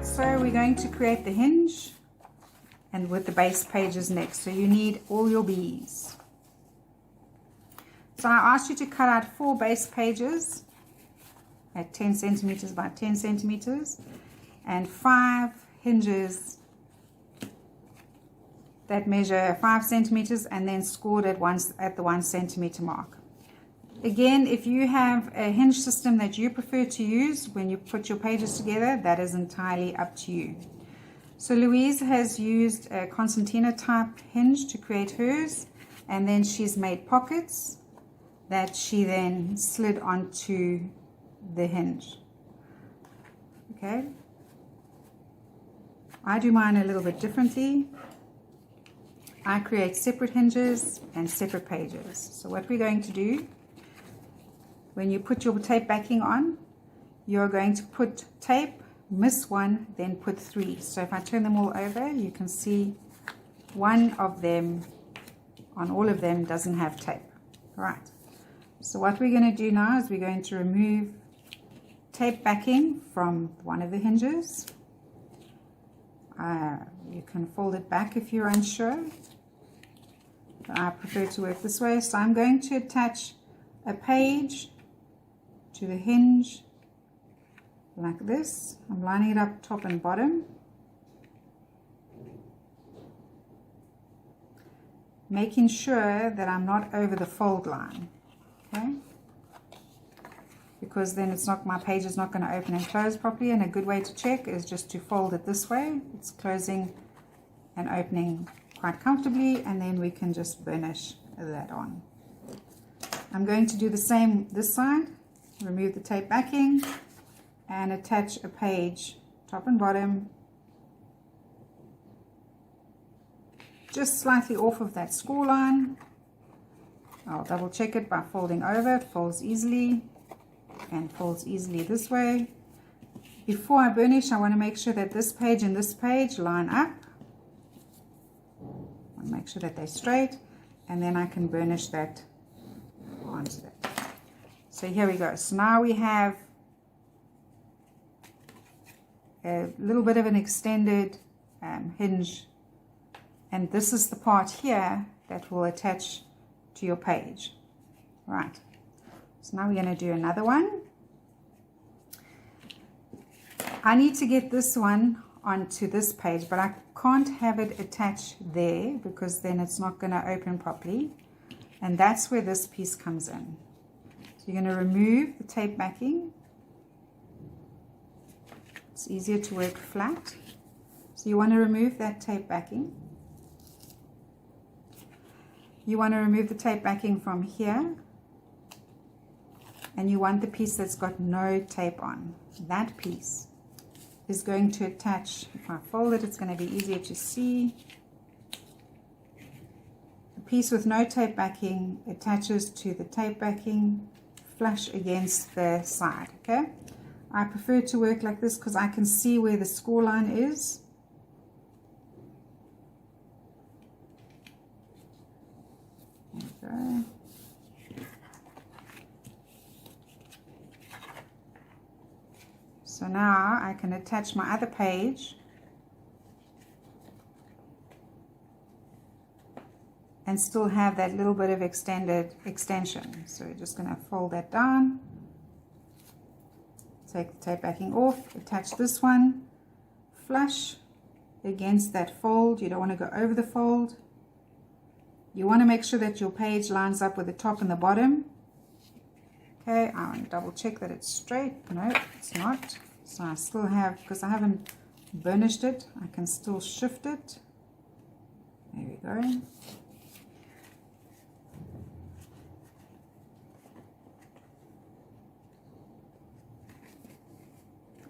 Alright, so we're going to create the hinge and with the base pages next. So you need all your bees. So I asked you to cut out 4 base pages at 10 centimeters by 10 centimeters and 5 hinges that measure 5 centimeters and then scored at the 1 centimeter mark. Again, if you have a hinge system that you prefer to use when you put your pages together, that is entirely up to you. So Louise has used a concertina type hinge to create hers, and then she's made pockets that she then slid onto the hinge. Okay, I do mine a little bit differently. I create separate hinges and separate pages. So what we're going to do, when you put your tape backing on, you're going to put tape, miss 1, then put 3. So if I turn them all over, you can see one of them on all of them doesn't have tape. Right. So what we're going to do now is we're going to remove tape backing from one of the hinges. You can fold it back if you're unsure. I prefer to work this way. So I'm going to attach a page to the hinge like this. I'm lining it up top and bottom, making sure that I'm not over the fold line, okay, because then it's not, my page is not going to open and close properly. And a good way to check is just to fold it this way. It's closing and opening quite comfortably, and then we can just burnish that on. I'm going to do the same this side. Remove the tape backing and attach a page top and bottom, just slightly off of that score line. I'll double check it by folding over. It folds easily and folds easily this way. Before I burnish, I want to make sure that this page and this page line up. I want to make sure that they're straight, and then I can burnish that onto that. So here we go. So now we have a little bit of an extended hinge, and this is the part here that will attach to your page. Right. So now we're going to do another one. I need to get this one onto this page, but I can't have it attached there because then it's not going to open properly, and that's where this piece comes in. So you're going to remove the tape backing. It's easier to work flat. So you want to remove that tape backing. You want to remove the tape backing from here, and you want the piece that's got no tape on. That piece is going to attach. If I fold it, it's going to be easier to see. The piece with no tape backing attaches to the tape backing flush against the side. Okay, I prefer to work like this because I can see where the score line is. There we go. So now I can attach my other page and still have that little bit of extension. So we're just going to fold that down, take the tape backing off, attach this one flush against that fold. You don't want to go over the fold. You want to make sure that your page lines up with the top and the bottom. Okay, I want to double check that it's straight. No, it's not. So I still have, because I haven't burnished it, I can still shift it. There we go.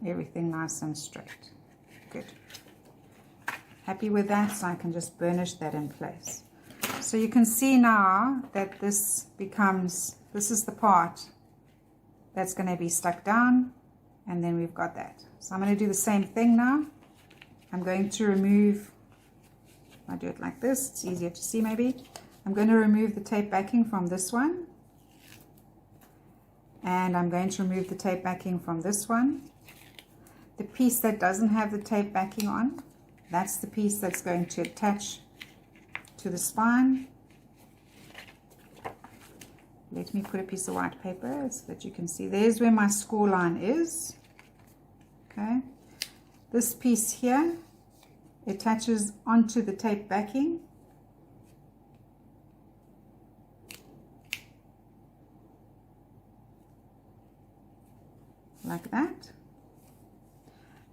Everything nice and straight. Good. Happy with that, so I can just burnish that in place. So you can see now that this becomes, this is the part that's going to be stuck down, and then we've got that. So I'm going to do the same thing now. I'm going to remove, I do it like this, it's easier to see maybe. I'm going to remove the tape backing from this one, and I'm going to remove the tape backing from this one. The piece that doesn't have the tape backing on, that's the piece that's going to attach to the spine. Let me put a piece of white paper so that you can see. There's where my score line is. Okay. This piece here attaches onto the tape backing. Like that.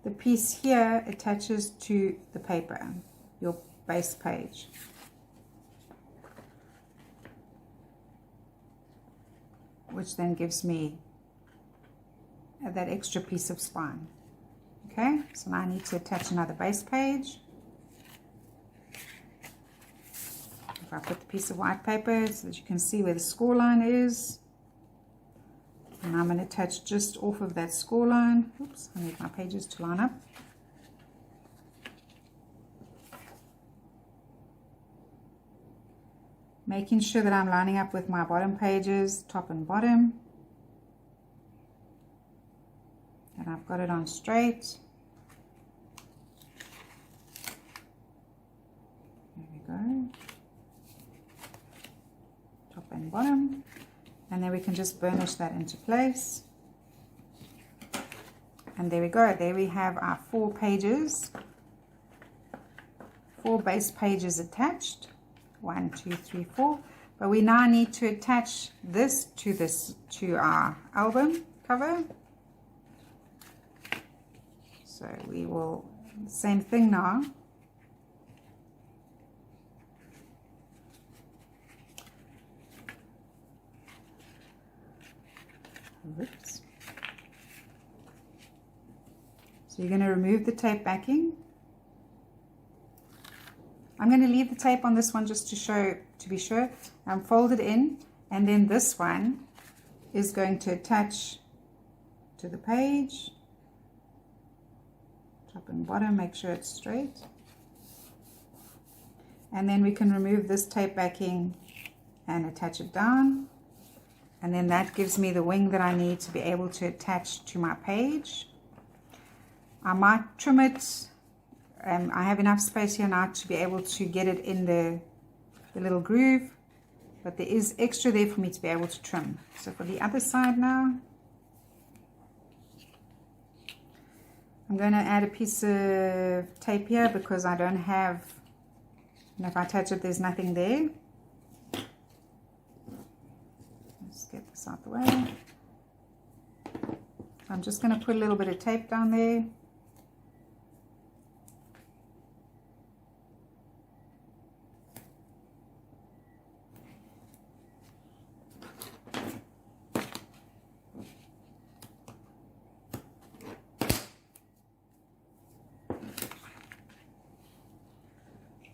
The piece here attaches to the paper, your base page. Which then gives me that extra piece of spine. Okay, so now I need to attach another base page. If I put the piece of white paper so that you can see where the score line is. And I'm going to attach just off of that score line. Oops, I need my pages to line up. Making sure that I'm lining up with my bottom pages, top and bottom. And I've got it on straight. There we go. Top and bottom. And then we can just burnish that into place. And there we go. There we have our 4 pages. 4 base pages attached. 1, 2, 3, 4. But we now need to attach this to our album cover. So we will, same thing now. Oops. So you're going to remove the tape backing. I'm going to leave the tape on this one just to be sure. Fold it in, and then this one is going to attach to the page. Top and bottom, make sure it's straight. And then we can remove this tape backing and attach it down. And then that gives me the wing that I need to be able to attach to my page. I might trim it. I have enough space here now to be able to get it in the little groove. But there is extra there for me to be able to trim. So for the other side now, I'm going to add a piece of tape here because I don't have, and if I touch it, there's nothing there. Let's get this out the way. I'm just going to put a little bit of tape down there.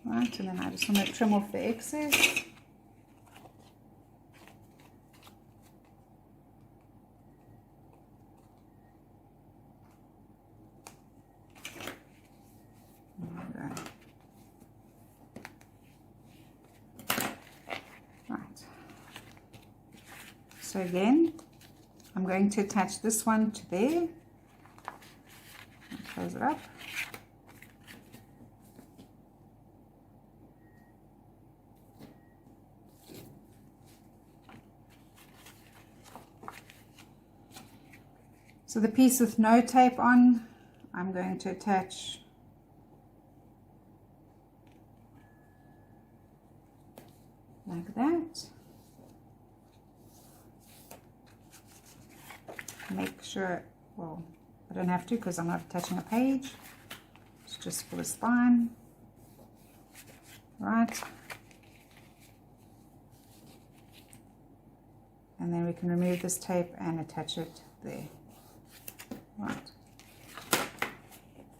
Right, and then I just want to trim off the excess. Right. So again, I'm going to attach this one to there. Close it up. So the piece with no tape on, I'm going to attach like that. Make sure, well, I don't have to because I'm not attaching a page. It's just for the spine. Right. And then we can remove this tape and attach it there. Right.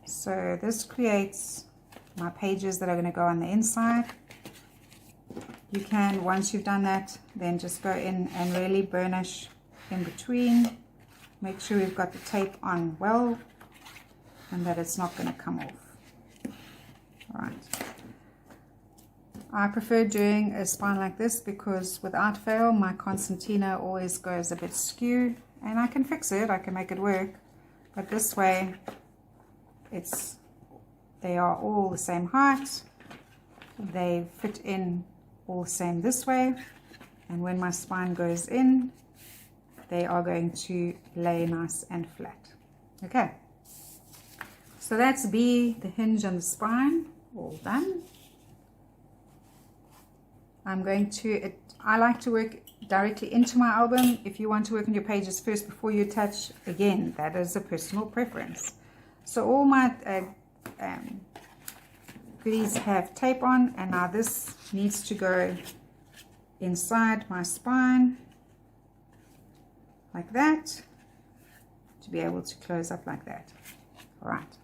So this creates my pages that are going to go on the inside. You can, once you've done that, then just go in and really burnish in between. Make sure we've got the tape on well and that it's not going to come off. Right. I prefer doing a spine like this because without fail my concertina always goes a bit skew, and I can fix it, I can make it work. But this way they are all the same height. They fit in all the same this way, and when my spine goes in, they are going to lay nice and flat. Okay, so that's B, the hinge and the spine, all done. I'm going to, I like to work directly into my album. If you want to work on your pages first before you attach, again, that is a personal preference. So all my goodies have tape on, and now this needs to go inside my spine like that to be able to close up like that. All right,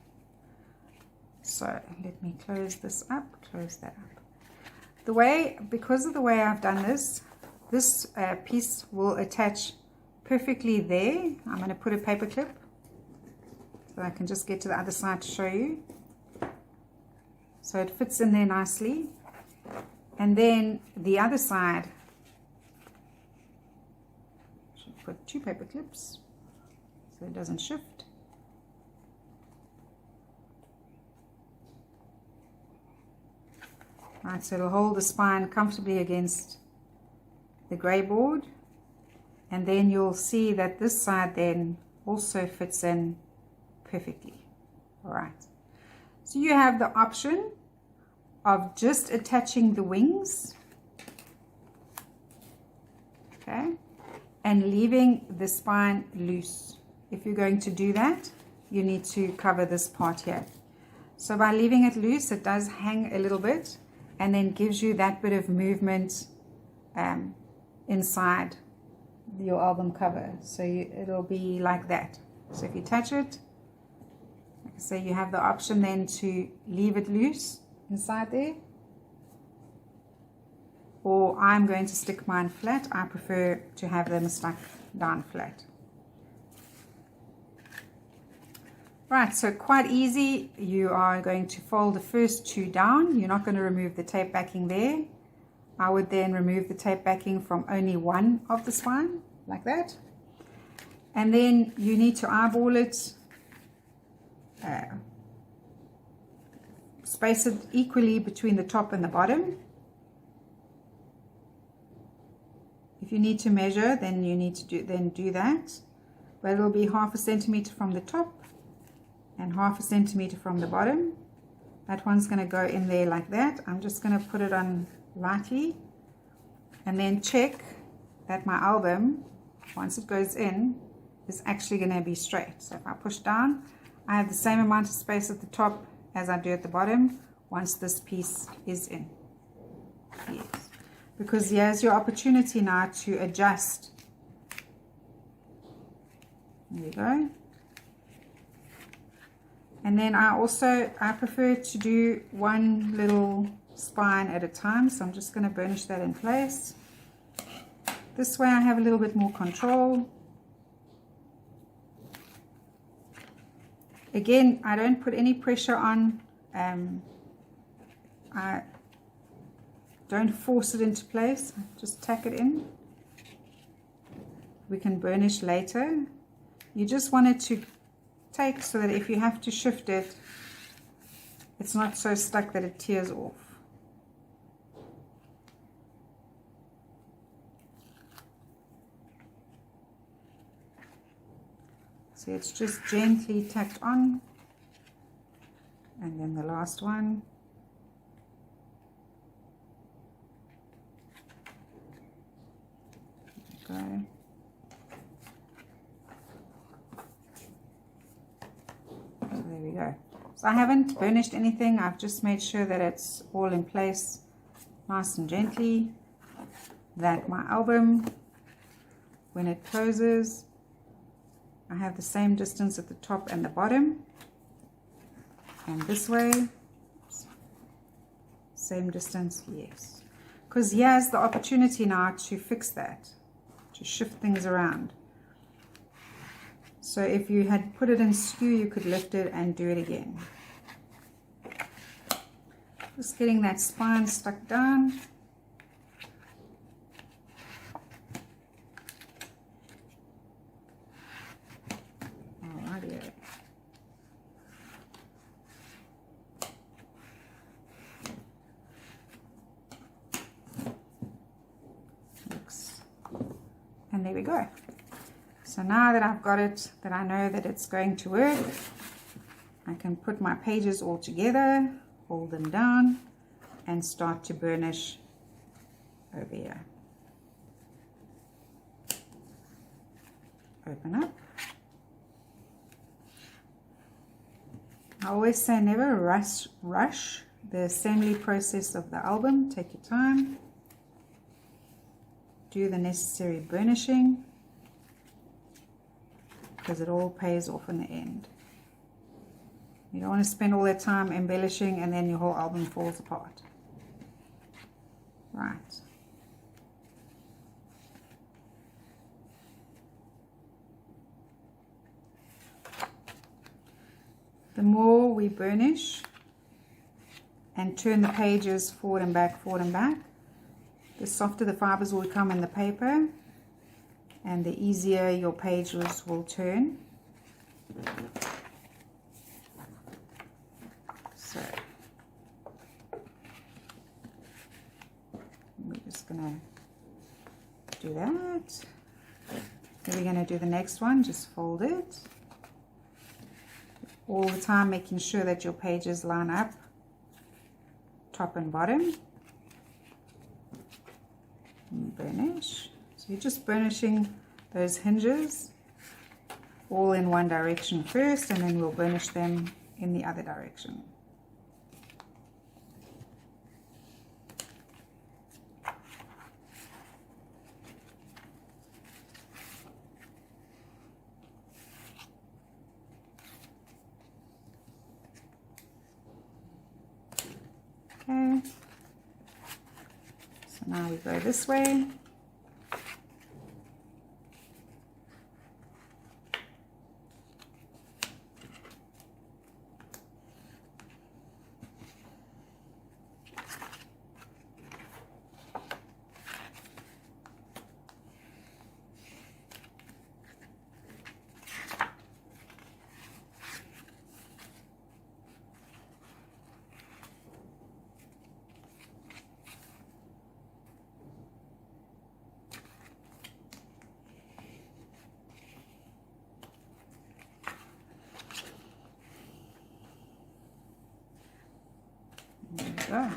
so let me close this up, close that up. Because of the way I've done this, this piece will attach perfectly there. I'm going to put a paper clip so I can just get to the other side to show you. So it fits in there nicely. And then the other side, I should put 2 paper clips so it doesn't shift. Right, so it'll hold the spine comfortably against the grey board, and then you'll see that this side then also fits in perfectly. All right, so you have the option of just attaching the wings, okay, and leaving the spine loose. If you're going to do that, you need to cover this part here. So by leaving it loose, it does hang a little bit, and then gives you that bit of movement inside your album cover. So it'll be like that. So if you touch it, like I say, you have the option then to leave it loose inside there, or I'm going to stick mine flat. I prefer to have them stuck down flat. Right, so quite easy. You are going to fold the first 2 down. You're not going to remove the tape backing there. I would then remove the tape backing from only one of the spine, like that. And then you need to eyeball it, space it equally between the top and the bottom. If you need to measure, then you need to do that. But it'll be 1/2 centimeter from the top and 1/2 centimeter from the bottom. That one's going to go in there like that. I'm just going to put it on lightly, and then check that my album, once it goes in, is actually going to be straight. So if I push down, I have the same amount of space at the top as I do at the bottom once this piece is in. Yes, because here's your opportunity now to adjust. There you go. And then I prefer to do one little spine at a time, so I'm just going to burnish that in place. This way I have a little bit more control. Again, I don't put any pressure on. I don't force it into place, just tack it in. We can burnish later. You just want it to take so that if you have to shift it, it's not so stuck that it tears off. So it's just gently tacked on, and then the last one. There we go. There we go. So I haven't burnished anything. I've just made sure that it's all in place nice and gently, that my album, when it closes, I have the same distance at the top and the bottom, and this way same distance. Yes, because here's the opportunity now to fix that, to shift things around. So if you had put it in skew, you could lift it and do it again. Just getting that spine stuck down. Alrighty. And there we go. So now that I've got it, that I know that it's going to work, I can put my pages all together, hold them down, and start to burnish over here. Open up. I always say never rush the assembly process of the album. Take your time. Do the necessary burnishing, because it all pays off in the end. You don't want to spend all that time embellishing and then your whole album falls apart. Right. The more we burnish and turn the pages forward and back, the softer the fibers will become in the paper and the easier your pages will turn. So we're just going to do that. Then we're going to do the next one, just fold it. All the time making sure that your pages line up, top and bottom. And burnish. So you're just burnishing those hinges all in one direction first, and then we'll burnish them in the other direction. Okay, so now we go this way. There we go.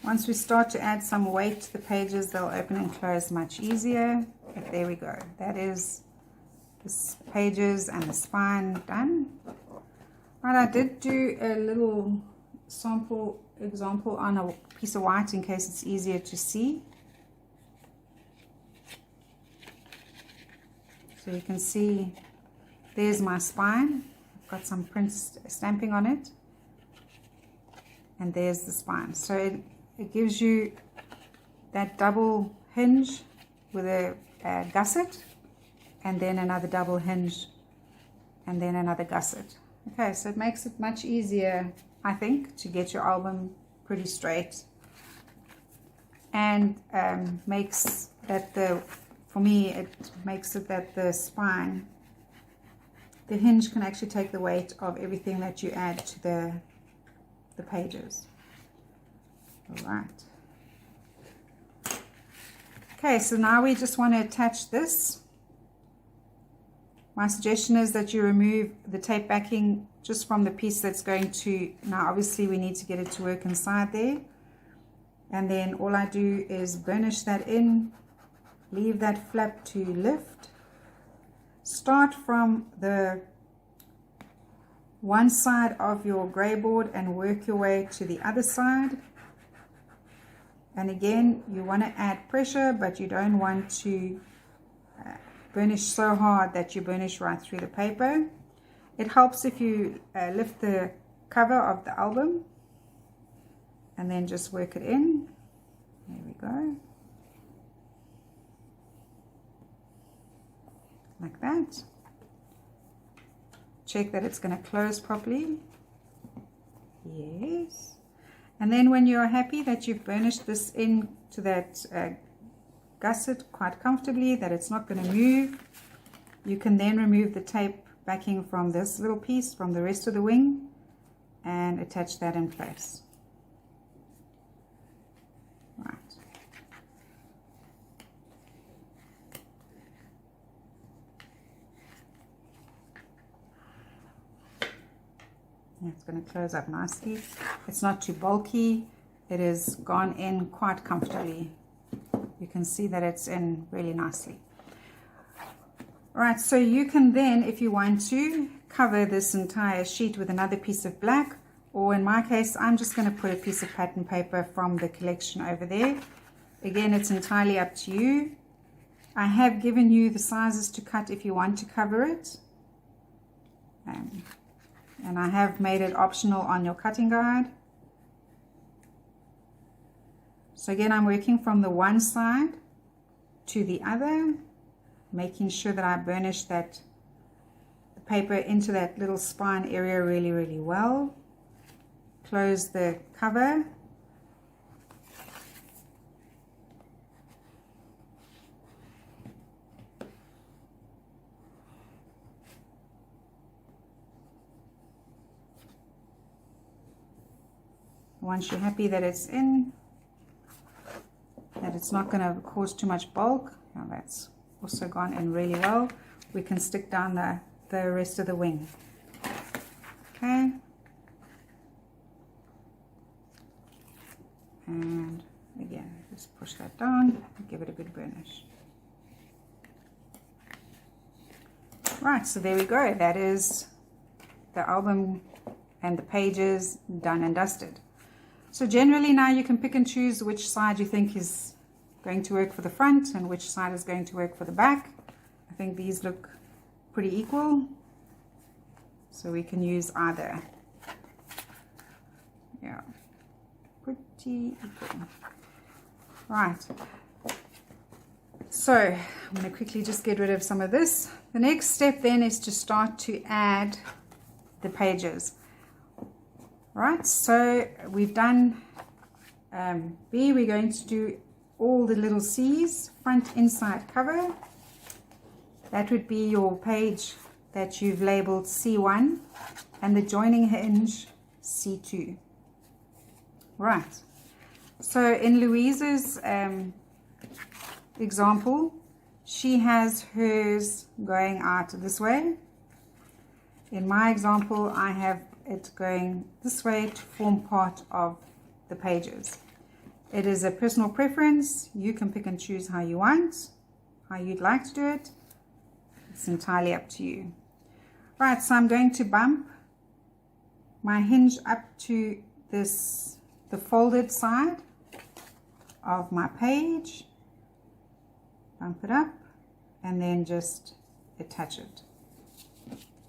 Once we start to add some weight to the pages, they'll open and close much easier. But there we go. That is the pages and the spine done. Right, I did do a little sample example on a piece of white in case it's easier to see. So you can see there's my spine. I've got some print stamping on it. And there's the spine. So it gives you that double hinge with a gusset, and then another double hinge, and then another gusset. Okay, so it makes it much easier, I think, to get your album pretty straight, and makes that for me, it makes it that the spine, the hinge can actually take the weight of everything that you add to the pages. All right. Okay, so now we just want to attach this. My suggestion is that you remove the tape backing just from the piece that's going to, now obviously we need to get it to work inside there. And then all I do is burnish that in, leave that flap to lift. Start from the one side of your gray board and work your way to the other side. And again, you want to add pressure, but you don't want to burnish so hard that you burnish right through the paper. It helps if you lift the cover of the album and then just work it in. There we go. Like that. Check that it's going to close properly. Yes. And then when you're happy that you've burnished this into that gusset quite comfortably, that it's not going to move, you can then remove the tape backing from this little piece, from the rest of the wing, and attach that in place. Right. It's going to close up nicely. It's not too bulky. It has gone in quite comfortably. You can see that it's in really nicely. Alright, so you can then, if you want to, cover this entire sheet with another piece of black, or in my case, I'm just going to put a piece of pattern paper from the collection over there. Again, it's entirely up to you. I have given you the sizes to cut if you want to cover it. And I have made it optional on your cutting guide. So again, I'm working from the one side to the other, making sure that I burnish that the paper into that little spine area really, really well. Close the cover. Once you're happy that it's in, that it's not going to cause too much bulk, now that's also gone in really well, we can stick down the rest of the wing. Okay. And again, just push that down and give it a good burnish. Right, so there we go. That is the album and the pages done and dusted. So generally now you can pick and choose which side you think is going to work for the front and which side is going to work for the back. I think these look pretty equal, so we can use either. Yeah, pretty equal. Right, so I'm going to quickly just get rid of some of this. The next step then is to start to add the pages. Right, so we've done B. We're going to do all the little C's, front, inside, cover. That would be your page that you've labeled C1 and the joining hinge C2. Right, so in Louise's example, she has hers going out this way. In my example, I have it going this way to form part of the pages. It is a personal preference. You can pick and choose how you want, how you'd like to do it. It's entirely up to you. Right, so I'm going to bump my hinge up to this, the folded side of my page. Bump it up and then just attach it.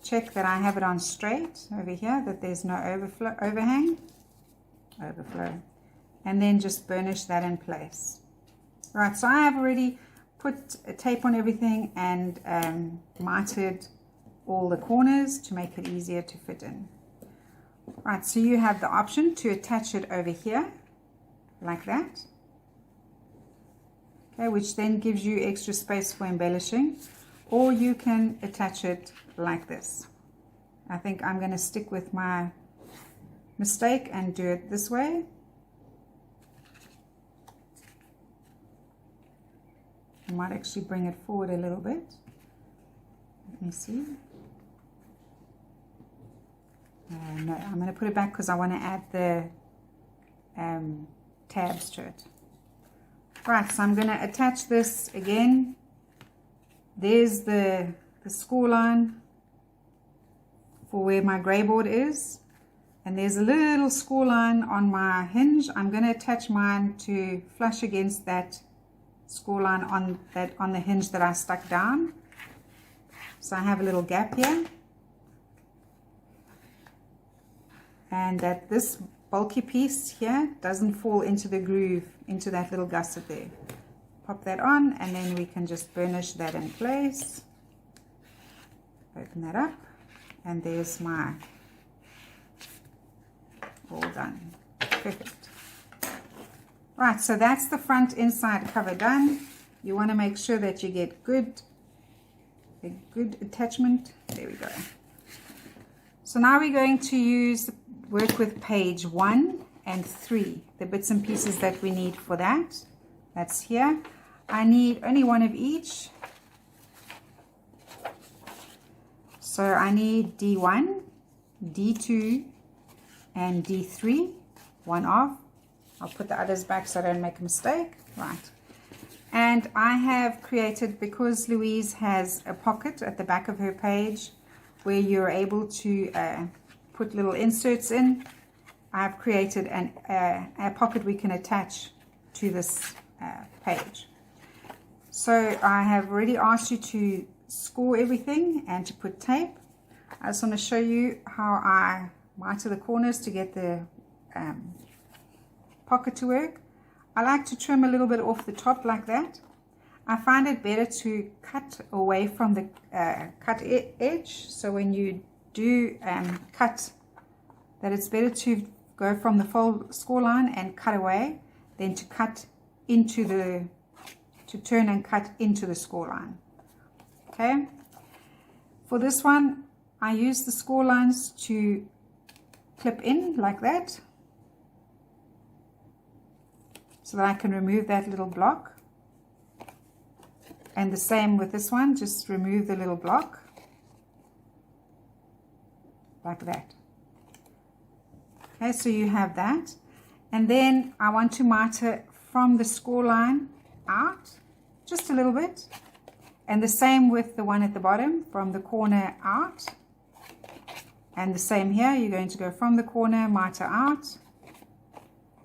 Check that I have it on straight over here, that there's no overflow, and then just burnish that in place. Right, so I have already put a tape on everything and mitered all the corners to make it easier to fit in. Right, so you have the option to attach it over here like that, okay, which then gives you extra space for embellishing, or you can attach it like this. I think I'm going to stick with my mistake and do it this way. I might actually bring it forward a little bit. Let me see. No, I'm going to put it back because I want to add the tabs to it. Right, so I'm going to attach this again. There's the score line for where my grey board is, and there's a little score line on my hinge. I'm going to attach mine to flush against that score line on the hinge that I stuck down. So I have a little gap here, and that this bulky piece here doesn't fall into the groove, into that little gusset there. Pop that on, and then we can just burnish that in place. Open that up, and there's my all done. Perfect. Right, so that's the front inside cover done. You want to make sure that you get a good attachment. There we go. So now we're going to use work with page 1 and 3, the bits and pieces that we need for that. That's here. I need only one of each. So I need D1, D2, and D3, one off. I'll put the others back so I don't make a mistake. Right. And I have created, because Louise has a pocket at the back of her page where you're able to put little inserts in, I've created a pocket we can attach to this page. So I have already asked you to score everything and to put tape. I just want to show you how I miter the corners to get the pocket to work. I like to trim a little bit off the top like that. I find it better to cut away from the cut edge. So when you do cut, that it's better to go from the fold score line and cut away than to cut into the, to turn and cut into the score line. Okay. For this one, I use the score lines to clip in like that, so that I can remove that little block. And the same with this one, just remove the little block like that. Okay, so you have that. And then I want to miter from the score line out just a little bit. And the same with the one at the bottom, from the corner out. And the same here, you're going to go from the corner, miter out,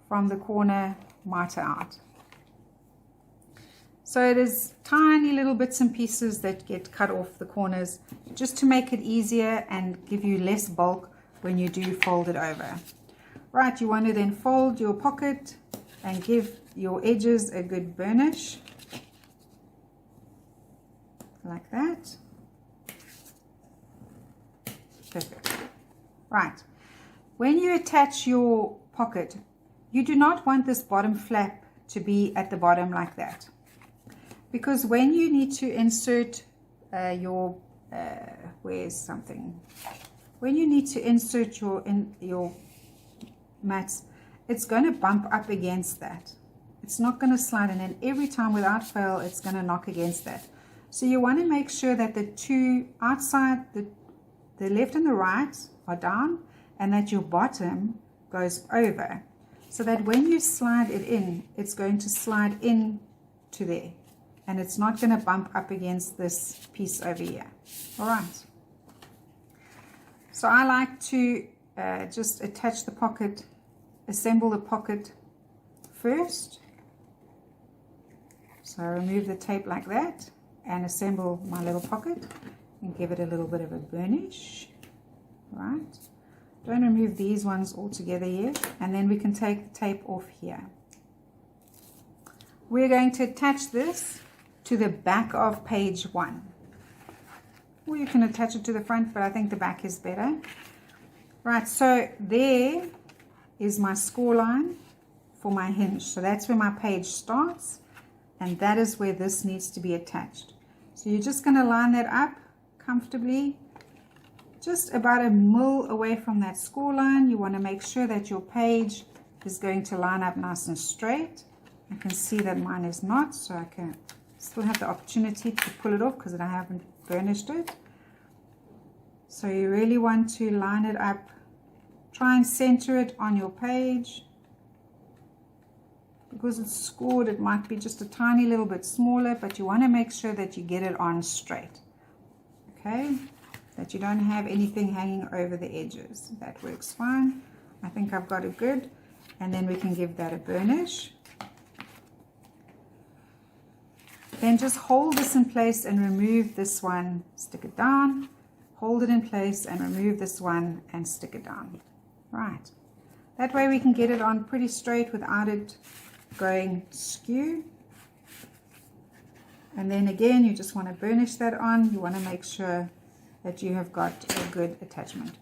from the corner, miter out. So it is tiny little bits and pieces that get cut off the corners, just to make it easier and give you less bulk when you do fold it over. Right, you want to then fold your pocket and give your edges a good burnish, like that. Perfect. Right, when you attach your pocket, you do not want this bottom flap to be at the bottom like that, because when you need to insert your when you need to insert your mats, it's going to bump up against that. It's not going to slide in, and every time without fail it's going to knock against that. So you want to make sure that the two outside, the left and the right, are down, and that your bottom goes over, so that when you slide it in, it's going to slide in to there, and it's not going to bump up against this piece over here. All right. So I like to just attach the pocket, assemble the pocket first. So I remove the tape like that and assemble my little pocket and give it a little bit of a burnish. Right. Don't remove these ones all together yet, and then we can take the tape off here. We're going to attach this to the back of page 1. Or you can attach it to the front, but I think the back is better. Right, so there is my score line for my hinge. So that's where my page starts, and that is where this needs to be attached. So you're just going to line that up comfortably, just about a mil away from that score line. You want to make sure that your page is going to line up nice and straight. I can see that mine is not, so I can still have the opportunity to pull it off because I haven't burnished it. So you really want to line it up. Try and center it on your page. Because it's scored, it might be just a tiny little bit smaller, but you want to make sure that you get it on straight. Okay, that you don't have anything hanging over the edges. That works fine. I think I've got it good. And then we can give that a burnish. Then just hold this in place and remove this one, stick it down, hold it in place and remove this one and stick it down. Right. That way we can get it on pretty straight without it going skew. And then again, you just want to burnish that on. You want to make sure that you have got a good attachment.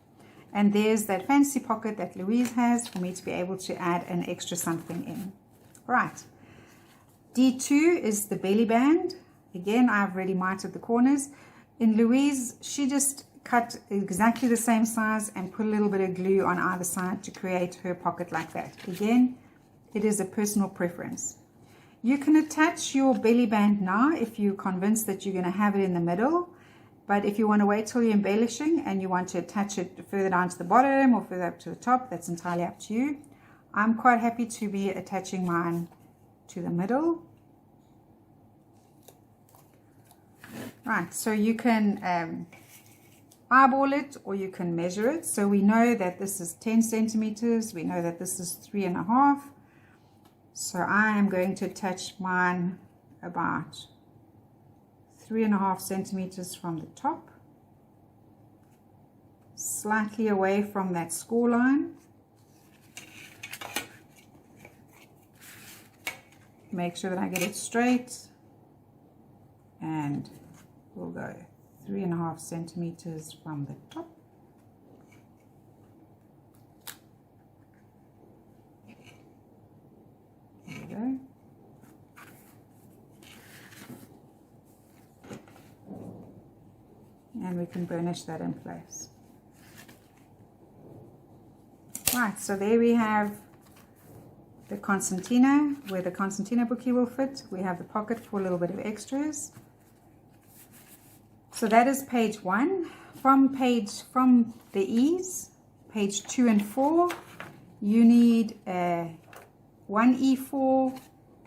And there's that fancy pocket that Louise has for me to be able to add an extra something in. Right. D2 is the belly band. Again, I've already mitered the corners. In Louise, she just cut exactly the same size and put a little bit of glue on either side to create her pocket like that. Again, it is a personal preference. You can attach your belly band now if you're convinced that you're going to have it in the middle. But if you want to wait till you're embellishing and you want to attach it further down to the bottom or further up to the top, that's entirely up to you. I'm quite happy to be attaching mine to the middle. Right, so you can eyeball it or you can measure it. So we know that this is 10 centimeters. We know that this is 3.5. So I am going to attach mine about 3.5 centimeters from the top, slightly away from that score line. Make sure that I get it straight, and we'll go 3.5 centimeters from the top. There we go. And we can burnish that in place. Right, so there we have the concertina, where the concertina bookie will fit. We have the pocket for a little bit of extras. So that is page 1. From the E's, page 2 and 4, you need a 1 E4,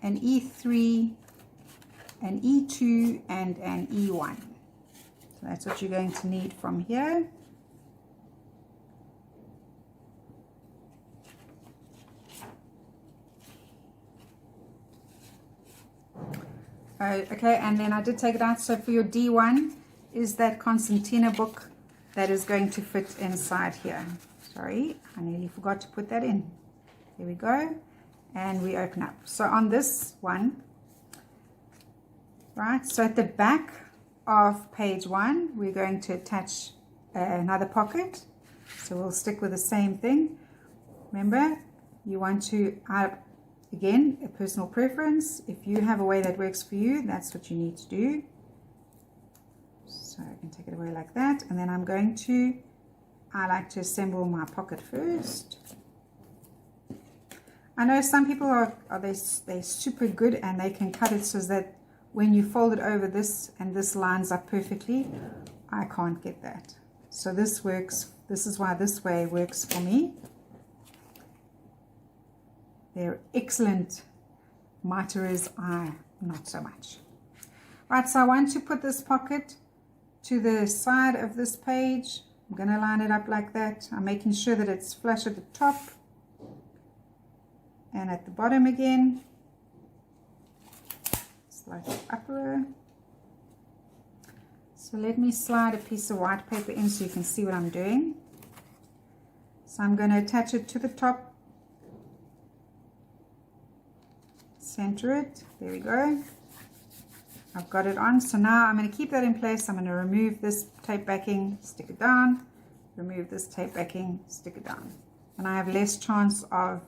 an E3, an E2, and an E1. So that's what you're going to need from here. Okay, and then I did take it out. So for your D1 is that concertina book that is going to fit inside here. Sorry, I nearly forgot to put that in. There we go. And we open up. So on this one, right, so at the back of page 1, we're going to attach another pocket. So we'll stick with the same thing. Remember, you want to, again, a personal preference. If you have a way that works for you, that's what you need to do. So I can take it away like that. And then I like to assemble my pocket first. I know some people they're super good and they can cut it so that when you fold it over this and this lines up perfectly. I can't get that. So this works. This is why this way works for me. They're excellent miteras, not so much. Right, so I want to put this pocket to the side of this page. I'm going to line it up like that. I'm making sure that it's flush at the top and at the bottom again. Slightly upper. So let me slide a piece of white paper in so you can see what I'm doing. So I'm going to attach it to the top. Center it. There we go. I've got it on. So now I'm going to keep that in place. I'm going to remove this tape backing, stick it down. Remove this tape backing, stick it down. And I have less chance of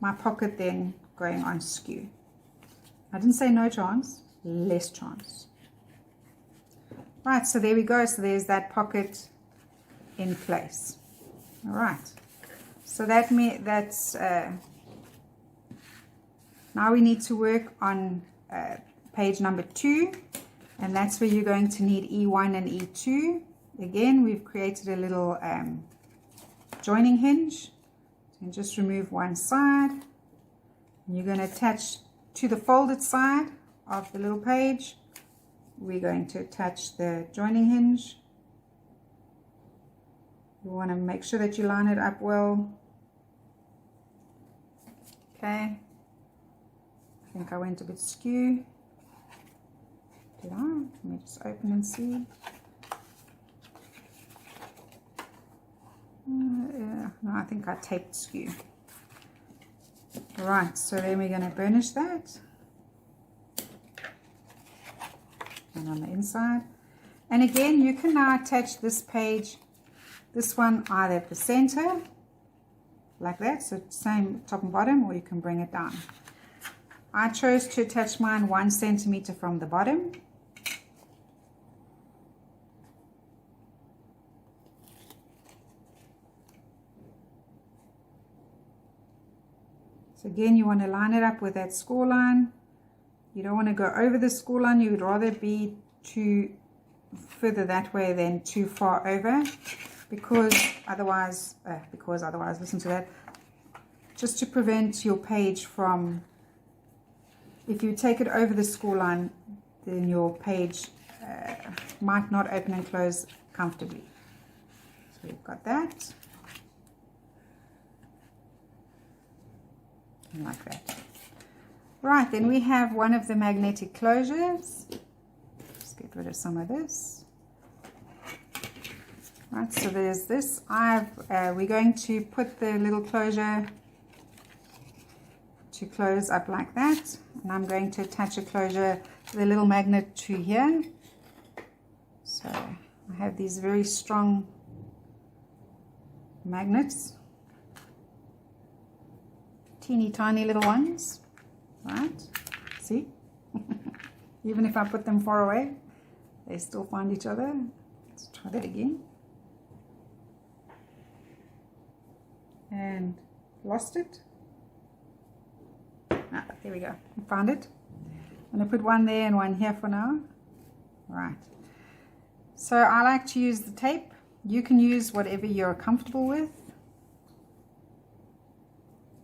my pocket then going on skew. I didn't say no chance, less chance. Right, so there we go. So there's that pocket in place. All right. So that's now we need to work on page number 2, and that's where you're going to need E1 and E2. Again, we've created a little joining hinge. And just remove one side. And you're going to attach to the folded side of the little page. We're going to attach the joining hinge. You want to make sure that you line it up well. Okay. I think I went a bit skew. Did I? Let me just open and see. Yeah, no, I think I taped skew. Right, so then we're going to burnish that. And on the inside. And again, you can now attach this page, this one either at the center, like that, so same top and bottom, or you can bring it down. I chose to attach mine 1 centimeter from the bottom. So again, you want to line it up with that score line. You don't want to go over the score line. You would rather be further that way than too far over, because otherwise, listen to that, just to prevent your page from, if you take it over the score line, then your page might not open and close comfortably. So we've got that. And like that. Right, then we have one of the magnetic closures. Let's get rid of some of this. Right, so there's this. We're going to put the little closure to close up like that, and I'm going to attach a closure, the little magnet, to here. So I have these very strong magnets, teeny tiny little ones, right? See? Even if I put them far away, they still find each other. Let's try that again. And lost it. Ah, there we go. I found it. I'm going to put one there and one here for now. Right. So I like to use the tape. You can use whatever you're comfortable with.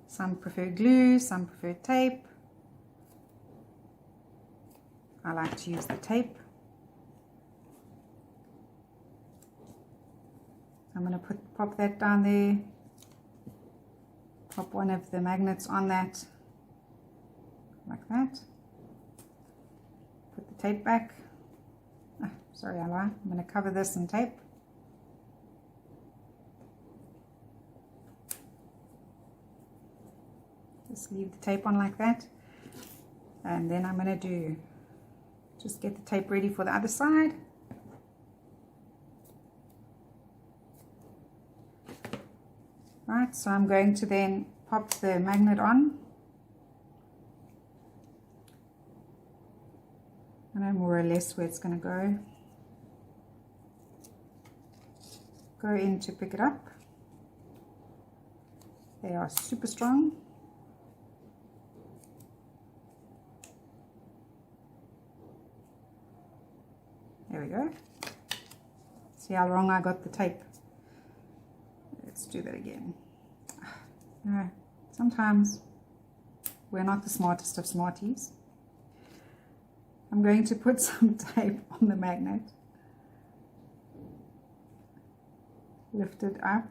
Some prefer glue, some prefer tape. I like to use the tape. I'm going to pop that down there. Pop one of the magnets on that, like that. Put the tape back. Oh, sorry, I lied. I'm going to cover this in tape. Just leave the tape on like that. And then I'm going to just get the tape ready for the other side. Right, so I'm going to then pop the magnet on. I know more or less where it's going to go. Go in to pick it up. They are super strong. There we go. See how wrong I got the tape? Let's do that again. No, sometimes we're not the smartest of smarties. I'm going to put some tape on the magnet. Lift it up.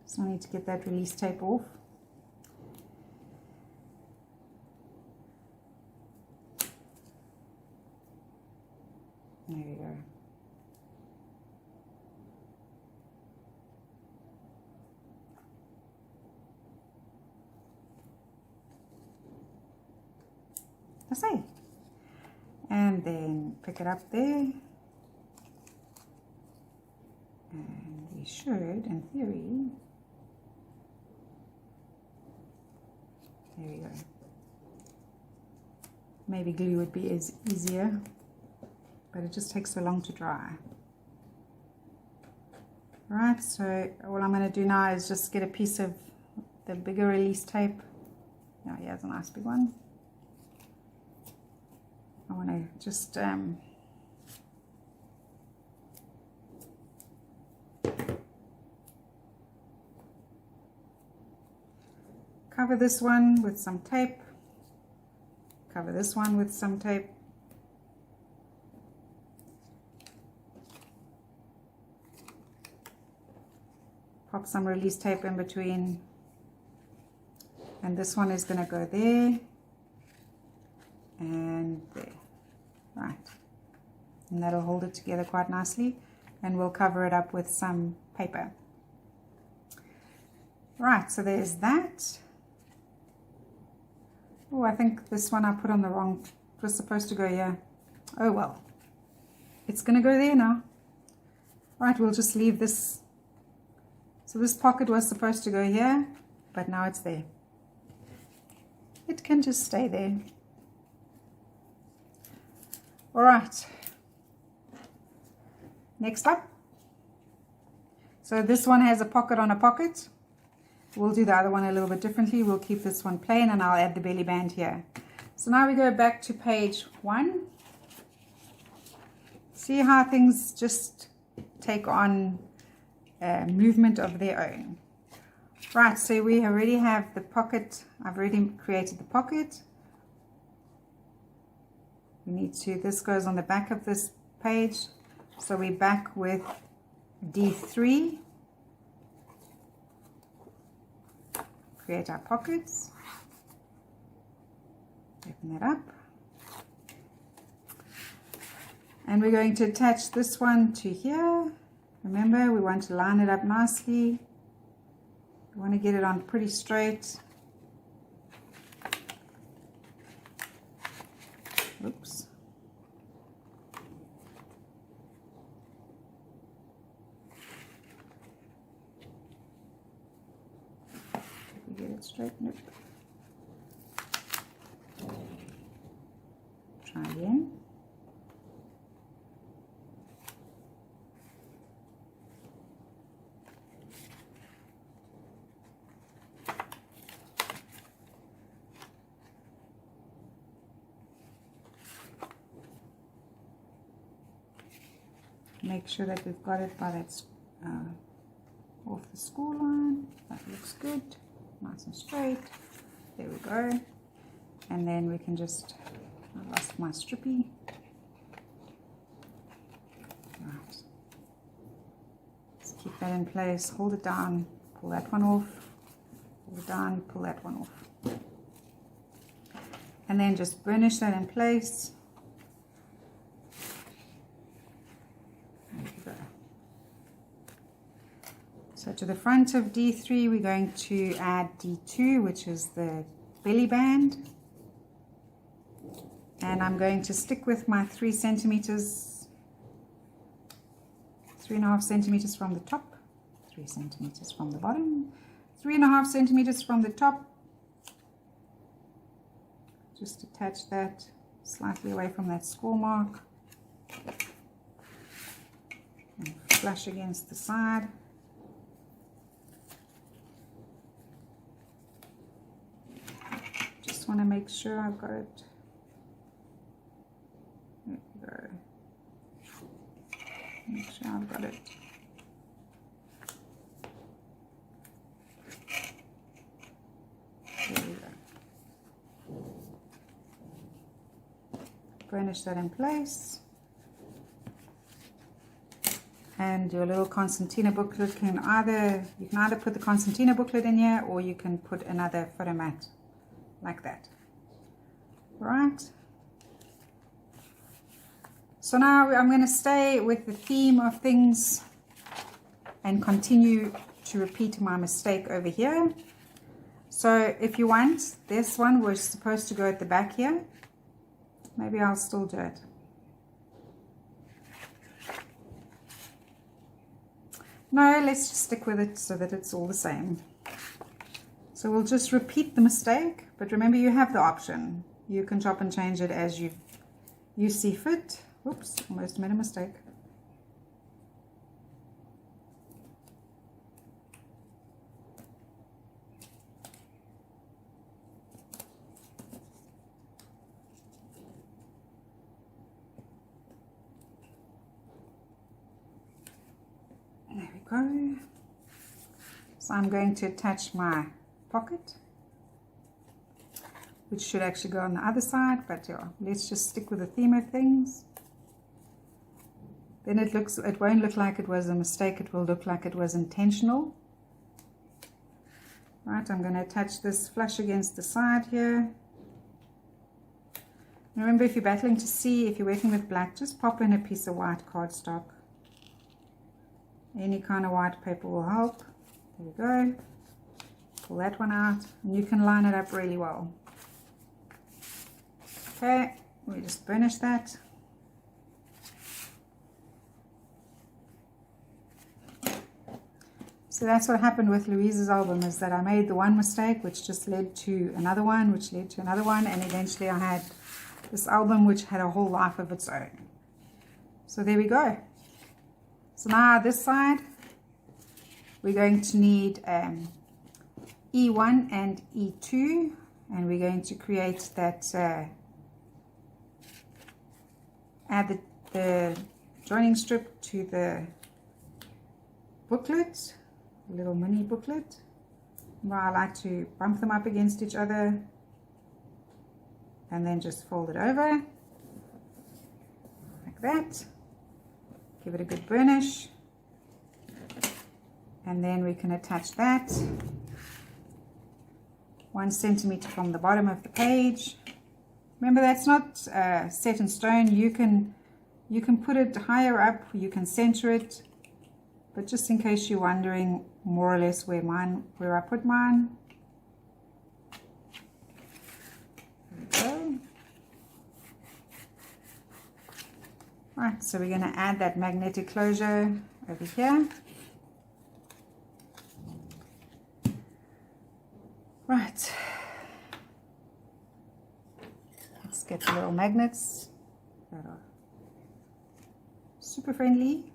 So I need to get that release tape off. There we go. I say. And then pick it up there. And we should, in theory, there we go. Maybe glue would be easier, but it just takes so long to dry. Right, so all I'm going to do now is just get a piece of the bigger release tape. Now here's a nice big one. I want to just cover this one with some tape, cover this one with some tape, pop some release tape in between, and this one is going to go there and there. Right, and that'll hold it together quite nicely, and we'll cover it up with some paper. Right, so there's that. Oh, I think this one I put on the wrong, it was supposed to go here. Oh well, it's going to go there now. Right, we'll just leave this. So this pocket was supposed to go here, but now it's there. It can just stay there. All right, next up. So this one has a pocket on a pocket. We'll do the other one a little bit differently. We'll keep this one plain and I'll add the belly band here. So now we go back to page 1. See how things just take on movement of their own. Right, so we already have the pocket. I've already created the pocket. We need to, this goes on the back of this page. So we're back with D3. Create our pockets. Open that up. And we're going to attach this one to here. Remember, we want to line it up nicely. We want to get it on pretty straight. Oops. Did we get it straight? Nope. Try again. Make sure that we've got it by that off the score line. That looks good, nice and straight. There we go. And then we can just, I lost my strippy. Right. Let's keep that in place. Hold it down. Pull that one off. Hold it down. Pull that one off. And then just burnish that in place. So to the front of D3, we're going to add D2, which is the belly band. And I'm going to stick with my 3 centimeters, 3.5 centimeters from the top, 3 centimeters from the bottom, 3.5 centimeters from the top. Just attach that slightly away from that score mark. And flush against the side. Just want to make sure I've got it. There we go. Make sure I've got it. There we go. Burnish that in place. And your little concertina booklet can either, you can either put the concertina booklet in here or you can put another photo mat like that. Right. So now I'm going to stay with the theme of things and continue to repeat my mistake over here. So if you want, this one was supposed to go at the back here. Maybe I'll still do it. No, let's just stick with it so that it's all the same. So we'll just repeat the mistake, but remember you have the option. You can chop and change it as you see fit. Oops, almost made a mistake. There we go. So I'm going to attach my pocket, which should actually go on the other side, but yeah, let's just stick with the theme of things. Then it won't look like it was a mistake, it will look like it was intentional. Right, I'm going to attach this flush against the side here. Remember, if you're battling to see, if you're working with black, just pop in a piece of white cardstock. Any kind of white paper will help. There we go. Pull that one out, and you can line it up really well. Okay, we just burnish that. So that's what happened with Louise's album, is that I made the one mistake, which just led to another one, which led to another one, and eventually I had this album, which had a whole life of its own. So there we go. So now this side, we're going to need E1 and E2, and we're going to create that, add the joining strip to the booklet, a little mini booklet, where I like to bump them up against each other and then just fold it over like that. Give it a good burnish, and then we can attach that 1 centimeter from the bottom of the page. Remember, that's not set in stone. You can put it higher up, you can center it, but just in case you're wondering more or less where I put mine. There we go. Right, so we're going to add that magnetic closure over here. Right, let's get the little magnets that are super friendly.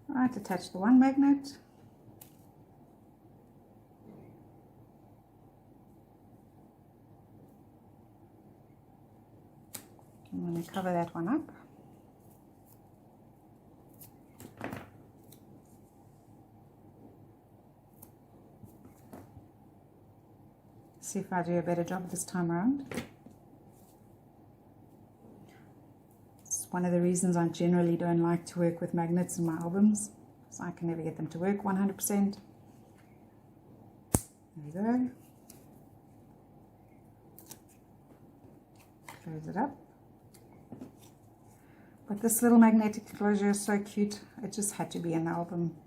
Right, attach the one magnet. I'm going to cover that one up. See if I do a better job this time around. One of the reasons I generally don't like to work with magnets in my albums, so I can never get them to work 100%. There we go. Close it up. But this little magnetic closure is so cute, it just had to be in the album.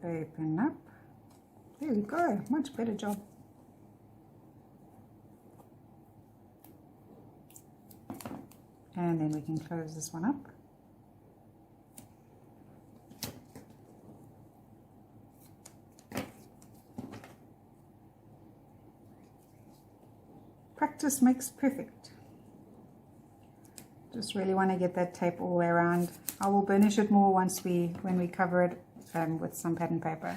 Open up. There we go, much better job. And then we can close this one up. Practice makes perfect. Just really want to get that tape all the way around. I will burnish it more when we cover it with some pattern paper.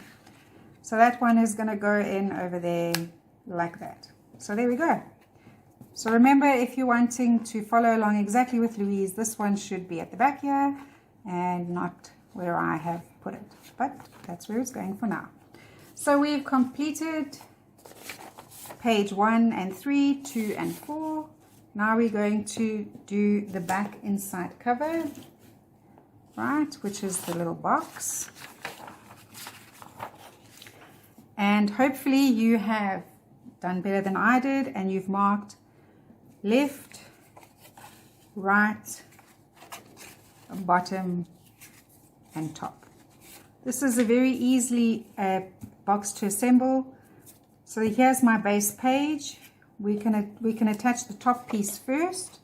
So that one is going to go in over there like that. So there we go. So remember, if you're wanting to follow along exactly with Louise, this one should be at the back here and not where I have put it. But that's where it's going for now. So we've completed page 1 and 3, 2 and 4. Now we're going to do the back inside cover, right, which is the little box. And hopefully you have done better than I did and you've marked left, right, bottom and top. This is a very easily box to assemble. So here's my base page. We can attach the top piece first.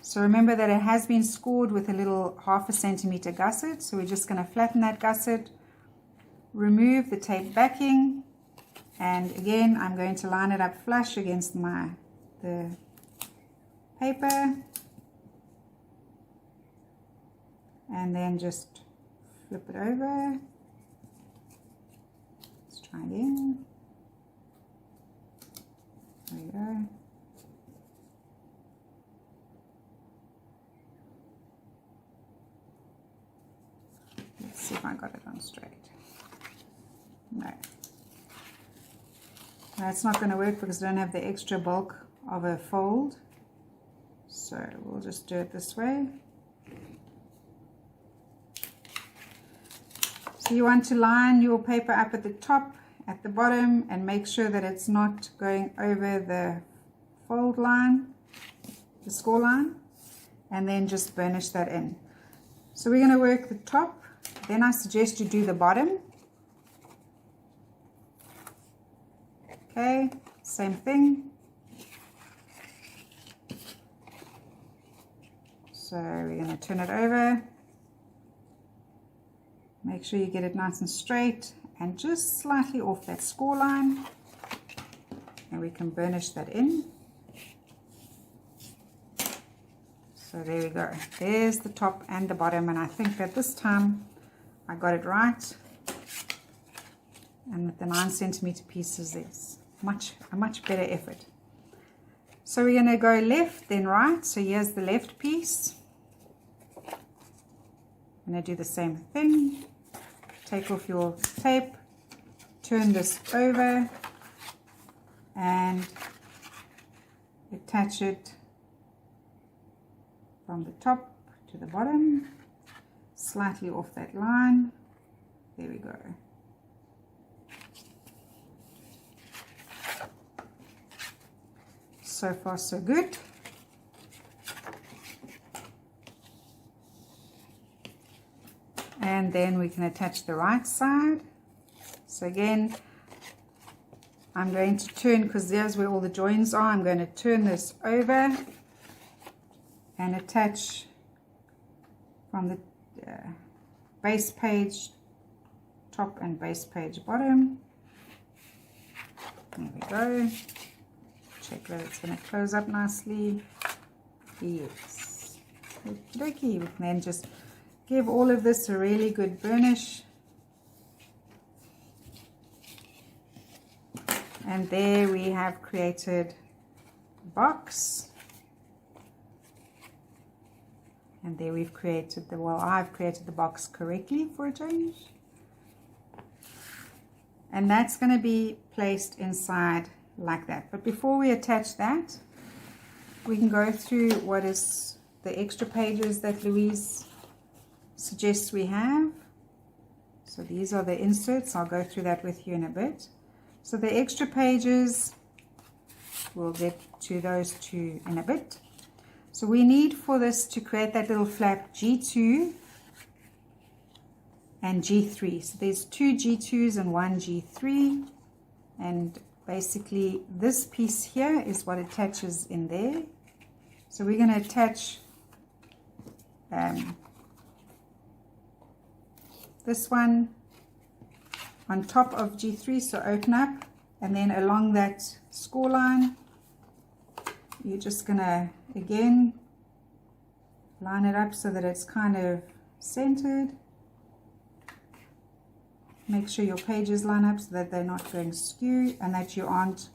So remember that it has been scored with a little 1/2 centimeter gusset. So we're just going to flatten that gusset, remove the tape backing, and again I'm going to line it up flush against the paper, and then just flip it over. Let's try again. There we go. Let's see if I got it on straight. No. That's not going to work because I don't have the extra bulk of a fold. So we'll just do it this way. So you want to line your paper up at the top, at the bottom, and make sure that it's not going over the fold line, the score line, and then just burnish that in. So we're going to work the top, then I suggest you do the bottom. Okay, same thing. So we're going to turn it over. Make sure you get it nice and straight and just slightly off that score line. And we can burnish that in. So there we go. There's the top and the bottom, and I think that this time I got it right. And with the 9cm pieces, it's a much better effort. So we're going to go left, then right. So here's the left piece. I'm going to do the same thing. Take off your tape, turn this over, and attach it from the top to the bottom, slightly off that line. There we go. So far so good. And then we can attach the right side. So again, I'm going to turn, because there's where all the joins are, I'm going to turn this over and attach from the base page top and base page bottom. There we go. Check that it's going to close up nicely. Yes. Okey-dokey. We can then just give all of this a really good burnish. And there we have created a box. And there we've created the, well, I've created the box correctly for a change. And that's going to be placed inside like that. But before we attach that, we can go through what is the extra pages that Louise suggests we have. So these are the inserts. I'll go through that with you in a bit. So the extra pages, we'll get to those two in a bit. So we need for this to create that little flap G2 and G3. So there's two G2s and one G3, and basically this piece here is what attaches in there. So we're going to attach this one on top of G3, so open up, and then along that score line you're just gonna again line it up so that it's kind of centered. Make sure your pages line up so that they're not going skew and that you aren't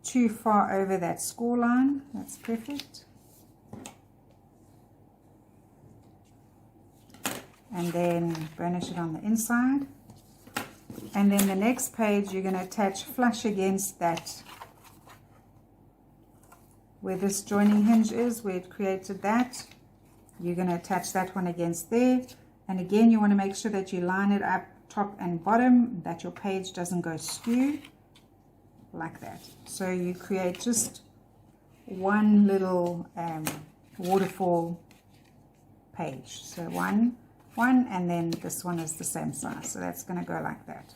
too far over that score line. That's perfect. And then burnish it on the inside. And then the next page you're going to attach flush against that, where this joining hinge is, where it created that. You're going to attach that one against there. And again, you want to make sure that you line it up top and bottom, that your page doesn't go skew like that. So you create just one little waterfall page. So one, and then this one is the same size. So that's going to go like that.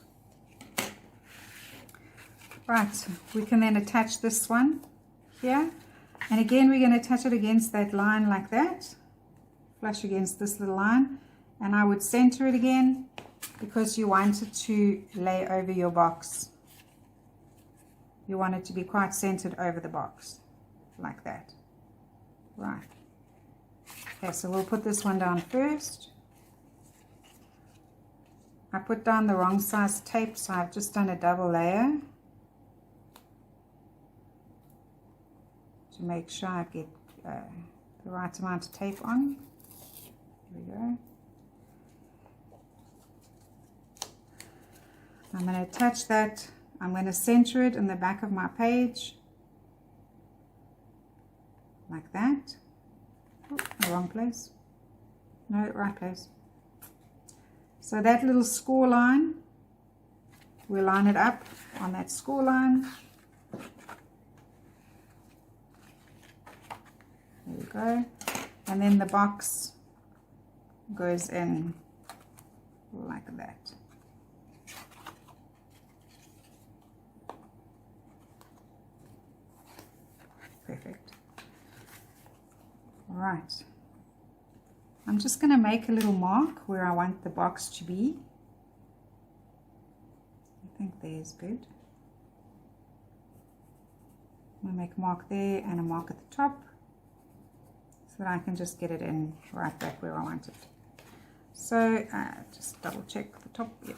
Right, we can then attach this one here. And again, we're going to attach it against that line like that. Flush against this little line. And I would center it again because you want it to lay over your box. You want it to be quite centered over the box, like that. Right. Okay, so we'll put this one down first. I put down the wrong size tape, so I've just done a double layer to make sure I get the right amount of tape on. Here we go. I'm going to attach that. I'm going to center it in the back of my page, like that. Oh, the wrong place. No, right place. So that little score line, we'll line it up on that score line. There we go. And then the box goes in like that. Perfect. All right. I'm just going to make a little mark where I want the box to be. I think there's good. I'm going to make a mark there and a mark at the top so that I can just get it in right back where I want it. So just double check the top. Yep.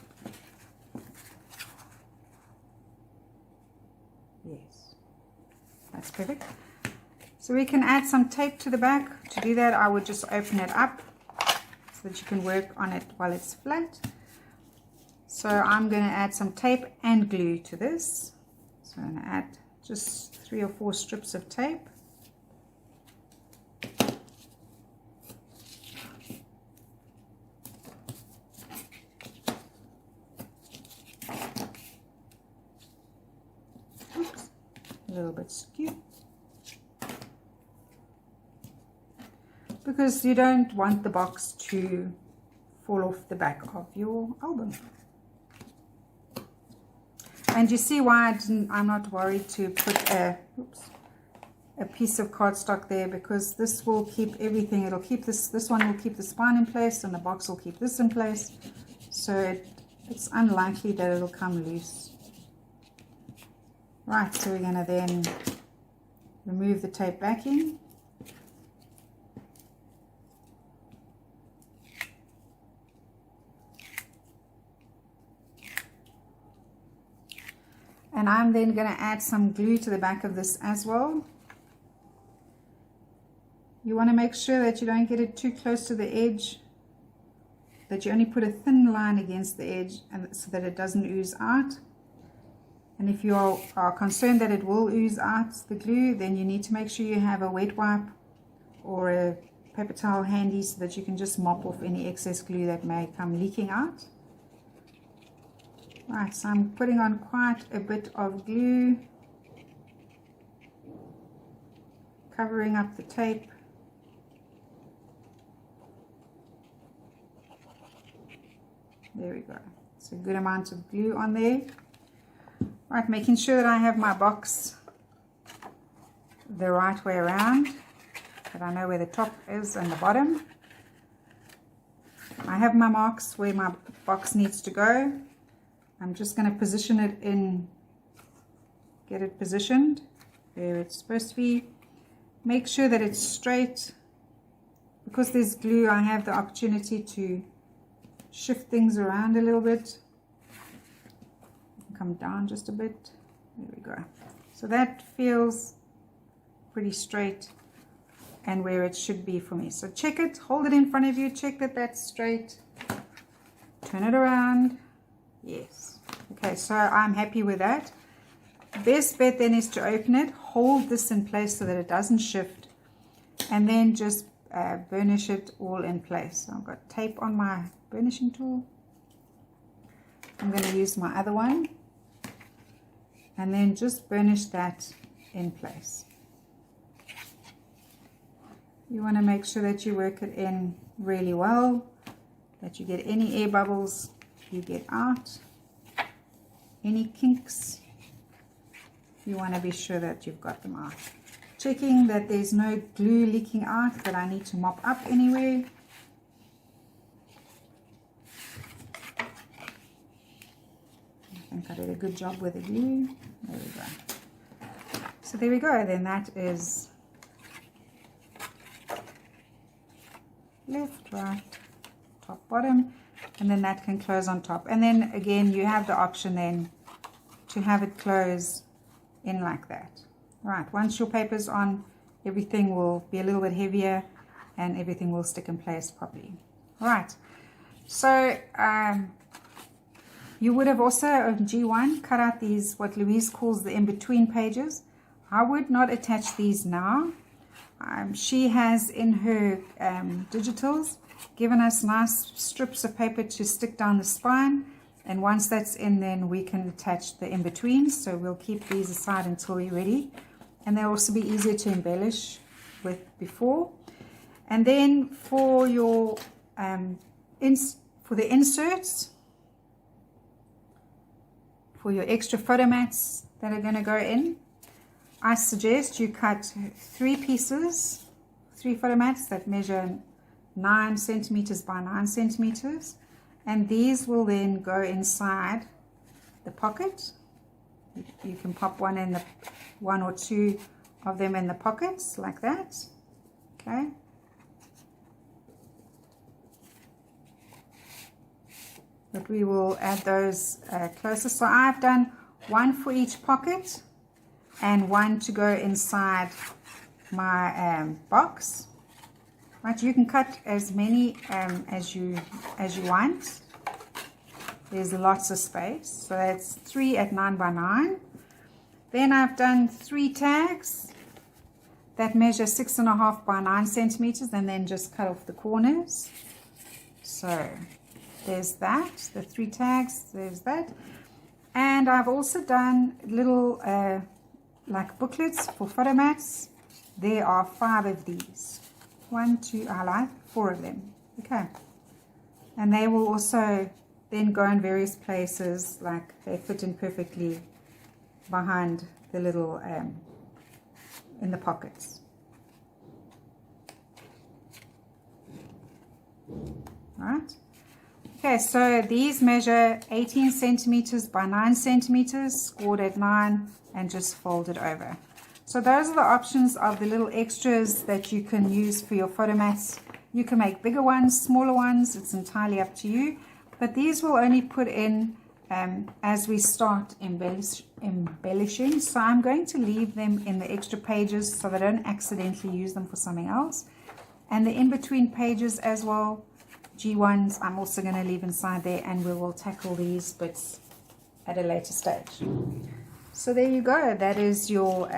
Yes, that's perfect. So we can add some tape to the back. To do that, I would just open it up so that you can work on it while it's flat. So I'm going to add some tape and glue to this. So I'm going to add just 3 or 4 strips of tape. Oops, a little bit skew. Because you don't want the box to fall off the back of your album. And you see why I'm not worried to put a piece of cardstock there, because this will keep everything. It'll keep this one will keep the spine in place, and the box will keep this in place. So it's unlikely that it'll come loose. Right, so we're going to then remove the tape backing. And I'm then going to add some glue to the back of this as well. You want to make sure that you don't get it too close to the edge, that you only put a thin line against the edge and so that it doesn't ooze out. And if you are concerned that it will ooze out the glue, then you need to make sure you have a wet wipe or a paper towel handy so that you can just mop off any excess glue that may come leaking out. Right, so I'm putting on quite a bit of glue, covering up the tape. There we go. It's a good amount of glue on there. Right, making sure that I have my box the right way around, that I know where the top is and the bottom. I have my marks where my box needs to go. I'm just going to position it in, get it positioned where it's supposed to be. Make sure that it's straight. Because there's glue, I have the opportunity to shift things around a little bit. Come down just a bit. There we go. So that feels pretty straight and where it should be for me. So check it, hold it in front of you, check that that's straight. Turn it around. Yes. Okay, so I'm happy with that. Best bet then is to open it, hold this in place so that it doesn't shift, and then just burnish it all in place. So I've got tape on my burnishing tool. I'm going to use my other one and then just burnish that in place. You want to make sure that you work it in really well, that you get any air bubbles you get out, any kinks, you want to be sure that you've got them out. Checking that there's no glue leaking out that I need to mop up anywhere. I think I did a good job with the glue. There we go. So there we go. Then that is left, right, top, bottom. And then that can close on top. And then again, you have the option then to have it close in like that. Right, once your paper's on, everything will be a little bit heavier and everything will stick in place properly. All right, so you would have also on G1 cut out these, what Louise calls the in-between pages. I would not attach these now. She has in her digitals given us nice strips of paper to stick down the spine, and once that's in, then we can attach the in-betweens. So we'll keep these aside until we're ready, and they'll also be easier to embellish with before. And then for your for the inserts, for your extra photo mats that are going to go in, I suggest you cut 3 pieces, 3 photo mats that measure 9 centimeters by 9 centimeters, and these will then go inside the pocket. You can pop one or two of them in the pockets like that. Okay. But we will add those closer. So I've done 1 for each pocket and 1 to go inside my box. Right, you can cut as many as you want. There's lots of space. So that's 3 at 9 by 9. Then I've done 3 tags that measure 6.5 by 9 centimeters, and then just cut off the corners. So there's that, the 3 tags, there's that. And I've also done little like booklets for photo mats. There are 5 of these. 1, 2, I like 4 of them. Okay. And they will also then go in various places, like they fit in perfectly behind the little, in the pockets. Right. Okay, so these measure 18 centimeters by 9 centimeters, scored at 9, and just folded over. So those are the options of the little extras that you can use for your photo mats. You can make bigger ones, smaller ones, it's entirely up to you. But these will only put in as we start embellishing. So I'm going to leave them in the extra pages so that I don't accidentally use them for something else. And the in-between pages as well, G1s, I'm also going to leave inside there, and we will tackle these bits at a later stage. So there you go, that is your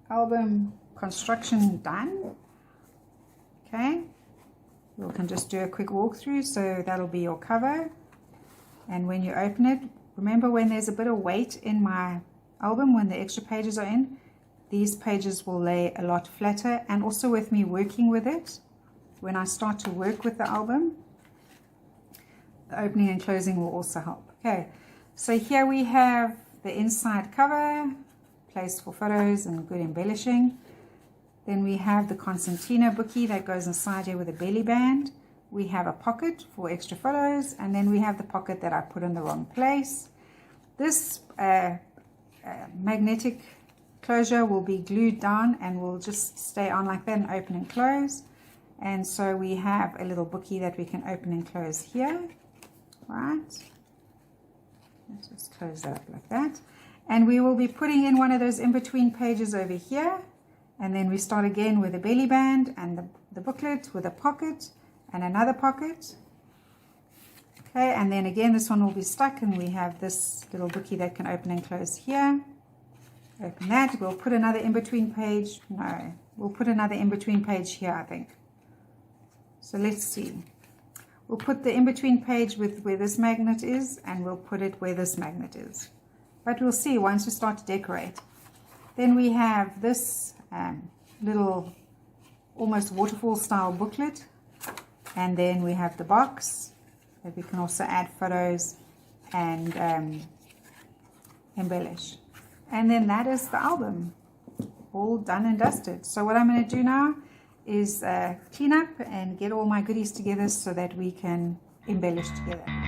album construction done. Okay, we can just do a quick walkthrough. So that'll be your cover, and when you open it, remember when there's a bit of weight in my album, when the extra pages are in, these pages will lay a lot flatter. And also with me working with it, when I start to work with the album, the opening and closing will also help. Okay, so here we have the inside cover, place for photos and good embellishing. Then we have the concertina bookie that goes inside here with a belly band. We have a pocket for extra photos, and then we have the pocket that I put in the wrong place. This magnetic closure will be glued down and will just stay on like that and open and close. And so we have a little bookie that we can open and close here. Right. Let's just close that up like that. And we will be putting in one of those in-between pages over here. And then we start again with a belly band and the booklet with a pocket and another pocket. Okay, and then again this one will be stuck, and we have this little bookie that can open and close here. Open that. We'll put another in-between page. No, we'll put another in-between page here, I think. So let's see. We'll put the in-between page with where this magnet is, and we'll put it where this magnet is. But we'll see once we start to decorate. Then we have this little almost waterfall style booklet, and then we have the box that we can also add photos and embellish. And then that is the album, all done and dusted. So what I'm going to do now is clean up and get all my goodies together so that we can embellish together.